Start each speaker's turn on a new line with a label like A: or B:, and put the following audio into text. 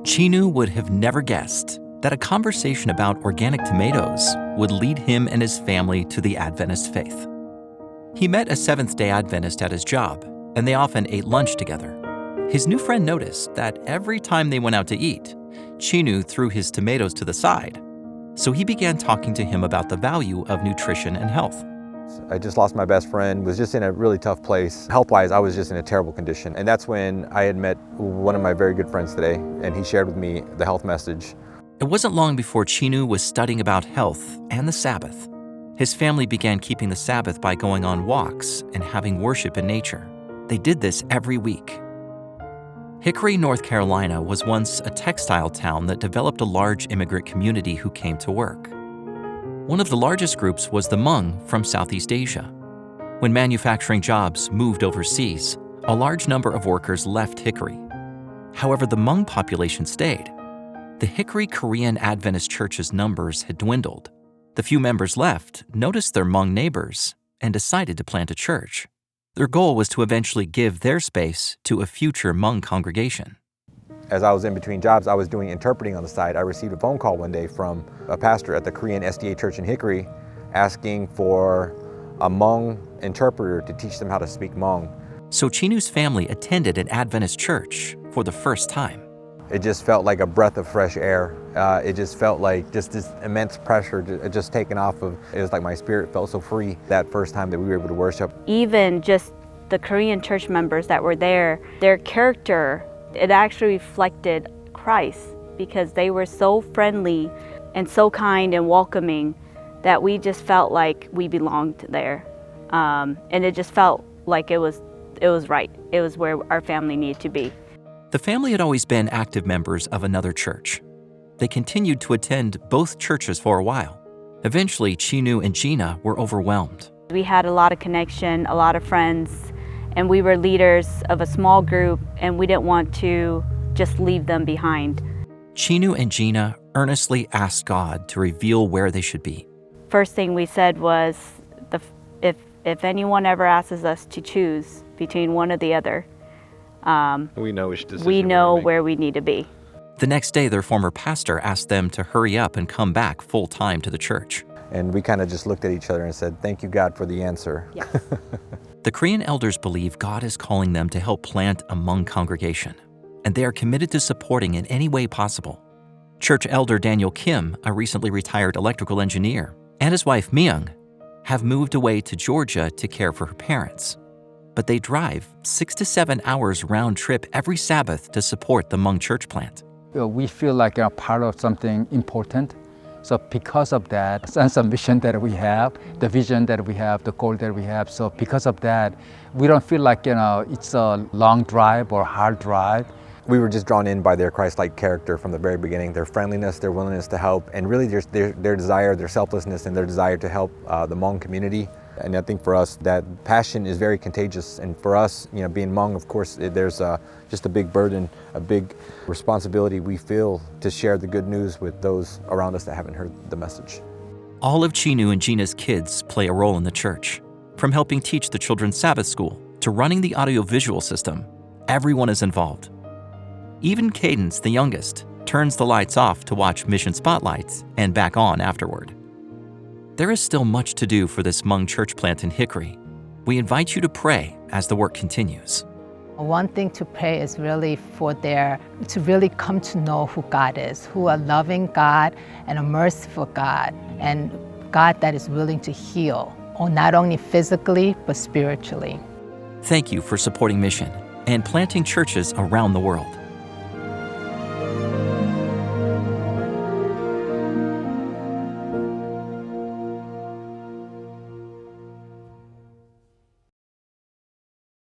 A: Chinu would have never guessed that a conversation about organic tomatoes would lead him and his family to the Adventist faith. He met a Seventh-day Adventist at his job, and they often ate lunch together. His new friend noticed that every time they went out to eat, Chinu threw his tomatoes to the side. So he began talking to him about the value of nutrition and health.
B: I just lost my best friend, was just in a really tough place. Health-wise, I was just in a terrible condition. And that's when I had met one of my very good friends today, and he shared with me the health message.
A: It wasn't long before Chinu was studying about health and the Sabbath. His family began keeping the Sabbath by going on walks and having worship in nature. They did this every week. Hickory, North Carolina was once a textile town that developed a large immigrant community who came to work. One of the largest groups was the Hmong from Southeast Asia. When manufacturing jobs moved overseas, a large number of workers left Hickory. However, the Hmong population stayed. The Hickory Korean Adventist Church's numbers had dwindled. The few members left noticed their Hmong neighbors and decided to plant a church. Their goal was to eventually give their space to a future Hmong congregation.
B: As I was in between jobs, I was doing interpreting on the side. I received a phone call one day from a pastor at the Korean SDA Church in Hickory asking for a Hmong interpreter to teach them how to speak Hmong.
A: So Chinu's family attended an Adventist church for the first time.
B: It just felt like a breath of fresh air. It just felt like just this immense pressure just taken off of, it was like my spirit felt so free that first time that we were able to worship.
C: Even just the Korean church members that were there, their character, it actually reflected Christ because they were so friendly and so kind and welcoming that we just felt like we belonged there. And it just felt like it was right. It was where our family needed to be.
A: The family had always been active members of another church. They continued to attend both churches for a while. Eventually, Chinu and Gina were overwhelmed.
C: We had a lot of connection, a lot of friends, and we were leaders of a small group, and we didn't want to just leave them behind.
A: Chinu and Gina earnestly asked God to reveal where they should be.
C: First thing we said was, if anyone ever asks us to choose between one or the other,
B: we know which decision
C: we know where we need to be.
A: The next day, their former pastor asked them to hurry up and come back full-time to the church.
B: And we kind of just looked at each other and said, thank you, God, for the answer.
C: Yes.
A: The Korean elders believe God is calling them to help plant a Hmong congregation, and they are committed to supporting in any way possible. Church elder Daniel Kim, a recently retired electrical engineer, and his wife Myung have moved away to Georgia to care for her parents. But they drive 6 to 7 hours round trip every Sabbath to support the Hmong church plant.
D: We feel like a part of something important. So because of that sense of mission that we have, the vision that we have, the goal that we have, so because of that, we don't feel like, it's a long drive or hard drive.
B: We were just drawn in by their Christ-like character from the very beginning, their friendliness, their willingness to help, and really their desire, their selflessness, and their desire to help the Hmong community. And I think for us, that passion is very contagious. And for us, being Hmong, of course, there's just a big burden, a big responsibility we feel to share the good news with those around us that haven't heard the message.
A: All of Chinu and Gina's kids play a role in the church. From helping teach the children's Sabbath school to running the audiovisual system, everyone is involved. Even Cadence, the youngest, turns the lights off to watch Mission Spotlights and back on afterward. There is still much to do for this Hmong church plant in Hickory. We invite you to pray as the work continues.
E: One thing to pray is really for to really come to know who God is, who a loving God and a merciful God, and God that is willing to heal, not only physically, but spiritually.
A: Thank you for supporting Mission and planting churches around the world.